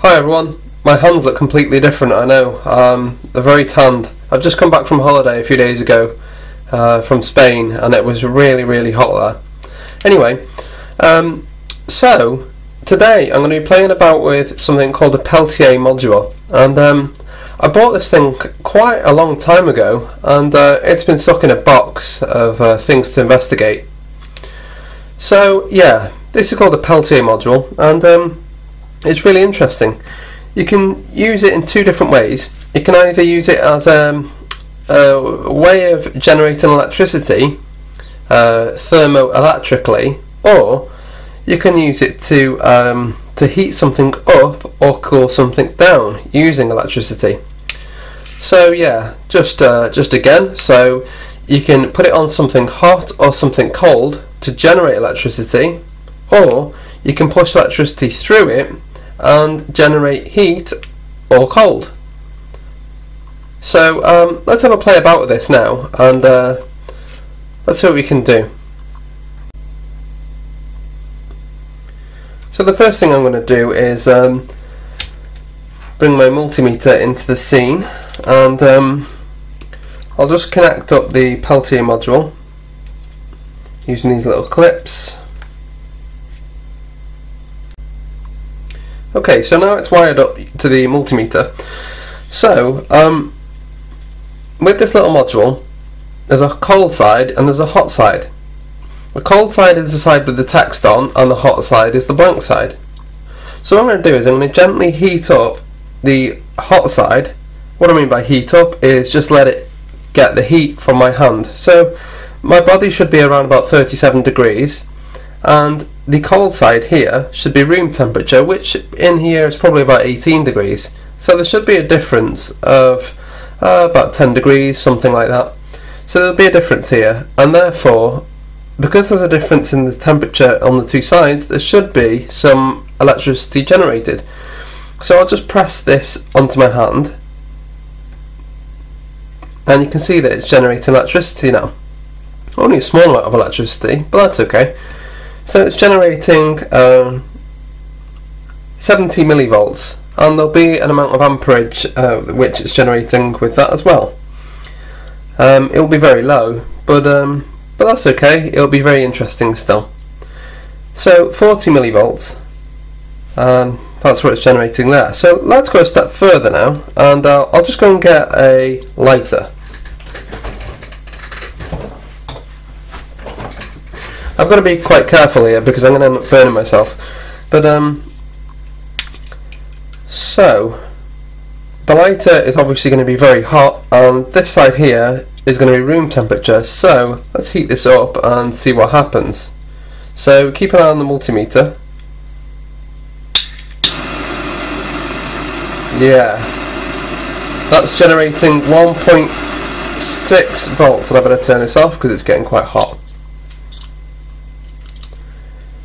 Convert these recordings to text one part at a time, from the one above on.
Hi everyone, my hands look completely different, I know. They're very tanned. I've just come back from holiday a few days ago from Spain, and it was really hot there. Anyway, so today I'm going to be playing about with something called a Peltier module, and I bought this thing quite a long time ago, and it's been stuck in a box of things to investigate. So yeah, this is called a Peltier module, and it's really interesting. You can use it in two different ways. You can either use it as a way of generating electricity thermoelectrically, or you can use it to heat something up or cool something down using electricity. So yeah, just again, so you can put it on something hot or something cold to generate electricity, or you can push electricity through it and generate heat or cold. So let's have a play about with this now, and let's see what we can do. So the first thing I'm going to do is bring my multimeter into the scene, and I'll just connect up the Peltier module using these little clips. Okay, so now it's wired up to the multimeter. So with this little module, there's a cold side and there's a hot side. The cold side is the side with the text on, and the hot side is the blank side. So what I'm going to do is I'm going to gently heat up the hot side. What I mean by heat up is just let it get the heat from my hand. So my body should be around about 37 degrees, and the cold side here should be room temperature, which in here is probably about 18 degrees. So there should be a difference of about 10 degrees, something like that. So there'll be a difference here, and therefore, because there's a difference in the temperature on the two sides, there should be some electricity generated. So I'll just press this onto my hand, and you can see that it's generating electricity now. Only a small amount of electricity, but that's okay. So it's generating 70 millivolts, and there'll be an amount of amperage which it's generating with that as well. It will be very low, but that's okay. It'll be very interesting still. So 40 millivolts, that's what it's generating there. So let's go a step further now, and I'll just go and get a lighter. I've got to be quite careful here because I'm going to end up burning myself. But so the lighter is obviously going to be very hot, and this side here is going to be room temperature. So let's heat this up and see what happens. So keep an eye on the multimeter. Yeah, that's generating 1.6 volts, and I better turn this off because it's getting quite hot.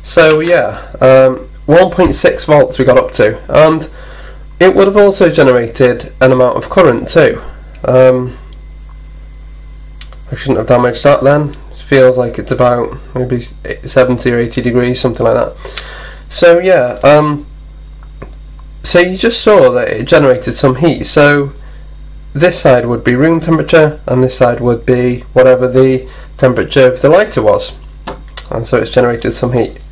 So yeah, 1.6 volts we got up to, and it would have also generated an amount of current too. I shouldn't have damaged that then. It feels like it's about maybe 70 or 80 degrees, something like that. So yeah, so you just saw that it generated some heat. So this side would be room temperature, and this side would be whatever the temperature of the lighter was, and so it's generated some heat.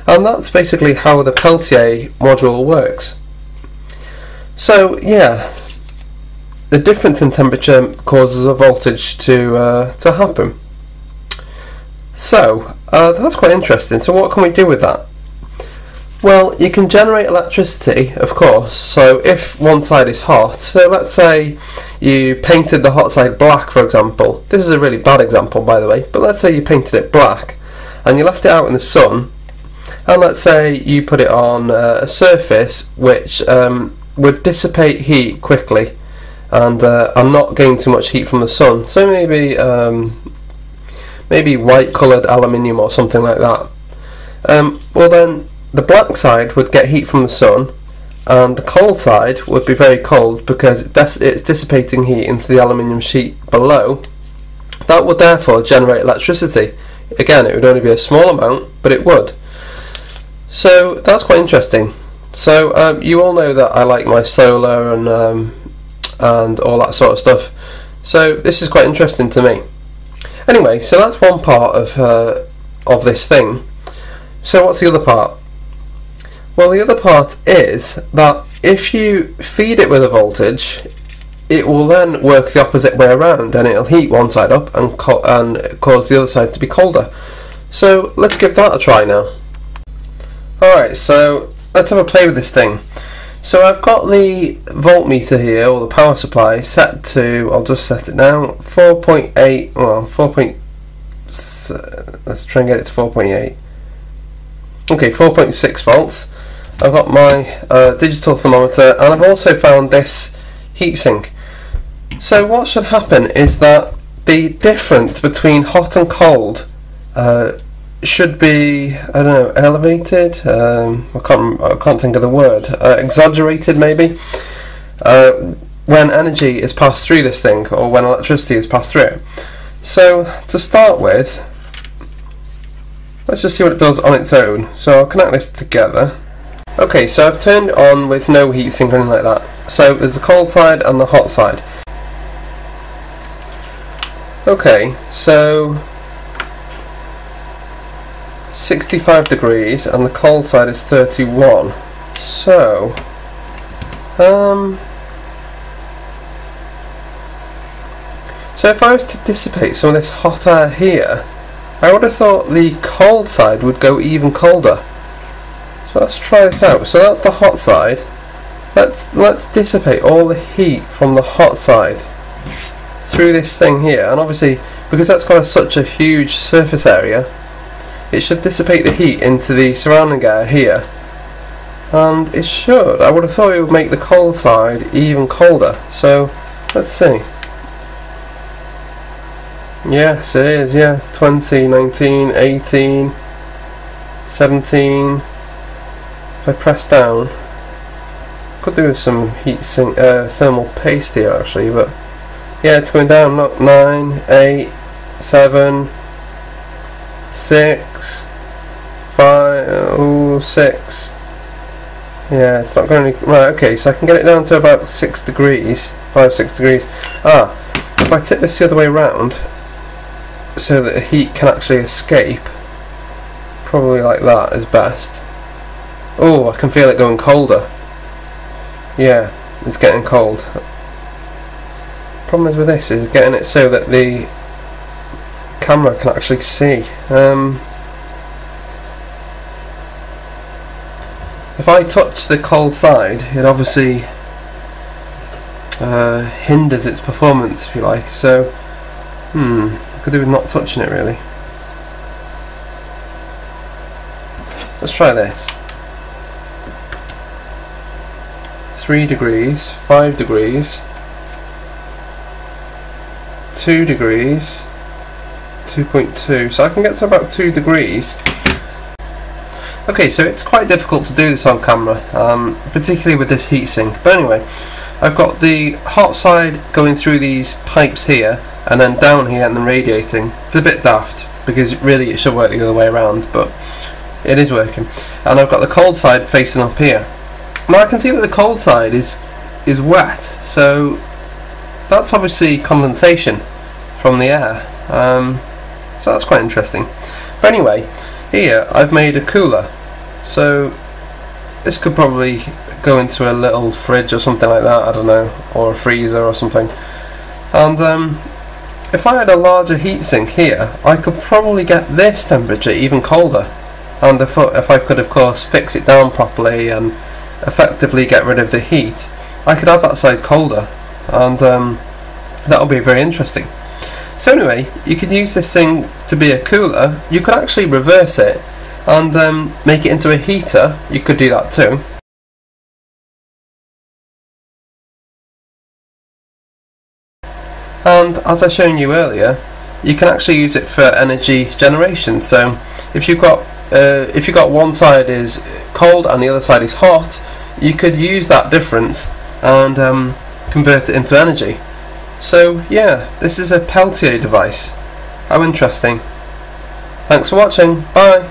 And that's basically how the Peltier module works. So yeah, the difference in temperature causes a voltage to happen. So that's quite interesting. So what can we do with that? Well, you can generate electricity, of course. So if one side is hot, so let's say you painted the hot side black, for example. This is a really bad example, by the way, but let's say you painted it black and you left it out in the sun, and let's say you put it on a surface which would dissipate heat quickly and not gain too much heat from the sun. So maybe white coloured aluminium or something like that. Well then, the black side would get heat from the sun, and the cold side would be very cold because it's dissipating heat into the aluminium sheet below. That would therefore generate electricity. Again, it would only be a small amount, but it would. So that's quite interesting. So you all know that I like my solar and all that sort of stuff. So this is quite interesting to me. Anyway, so that's one part of this thing. So what's the other part? Well, the other part is that if you feed it with a voltage, it will then work the opposite way around, and it'll heat one side up and cause the other side to be colder. So let's give that a try now. Alright, so let's have a play with this thing. So I've got the voltmeter here, or the power supply, set to, I'll just set it now, 4.8, well, 4. Let's try and get it to 4.8. Okay, 4.6 volts. I've got my digital thermometer, and I've also found this heatsink. So what should happen is that the difference between hot and cold should be, I don't know, elevated. I can't think of the word. Exaggerated, maybe. When energy is passed through this thing, or when electricity is passed through it. So to start with, let's just see what it does on its own. So I'll connect this together. Okay, so I've turned it on with no heatsink or anything like that. So there's the cold side and the hot side. Okay, so 65 degrees and the cold side is 31. So so if I was to dissipate some of this hot air here, I would have thought the cold side would go even colder. So let's try this out. So that's the hot side. Let's dissipate all the heat from the hot side through this thing here, and obviously because that's got such a huge surface area, it should dissipate the heat into the surrounding air here, and it should. I would have thought it would make the cold side even colder. So let's see. Yes, it is. Yeah, 20, 19, 18, 17. If I press down, could do with some thermal paste here actually, but yeah, it's going down. Look, 9, 8, 7, 6, 5, 6. Yeah, it's not going to. Right, okay, so I can get it down to about 6 degrees, 5, 6 degrees. If I tip this the other way around, so that the heat can actually escape, probably like that is best. Oh, I can feel it going colder. Yeah, it's getting cold. Problem is with this is getting it so that the camera can actually see. If I touch the cold side, it obviously hinders its performance, if you like. So, I could do with not touching it really. Let's try this. 3 degrees, 5 degrees, 2 degrees, 2.2. So I can get to about 2 degrees. Okay, so it's quite difficult to do this on camera, particularly with this heatsink. But anyway, I've got the hot side going through these pipes here, and then down here and then radiating. It's a bit daft, because really it should work the other way around, but it is working. And I've got the cold side facing up here. Now I can see that the cold side is wet, so that's obviously condensation from the air. So that's quite interesting. But anyway, here I've made a cooler. So this could probably go into a little fridge or something like that, I don't know, or a freezer or something. And if I had a larger heatsink here, I could probably get this temperature even colder. And if I could, of course, fix it down properly and effectively get rid of the heat, I could have that side colder, and that would be very interesting. So anyway, you could use this thing to be a cooler. You could actually reverse it and make it into a heater. You could do that too. And as I shown you earlier, you can actually use it for energy generation. So if you've got one side is cold and the other side is hot, you could use that difference and convert it into energy. So yeah, this is a Peltier device. How interesting. Thanks for watching. Bye.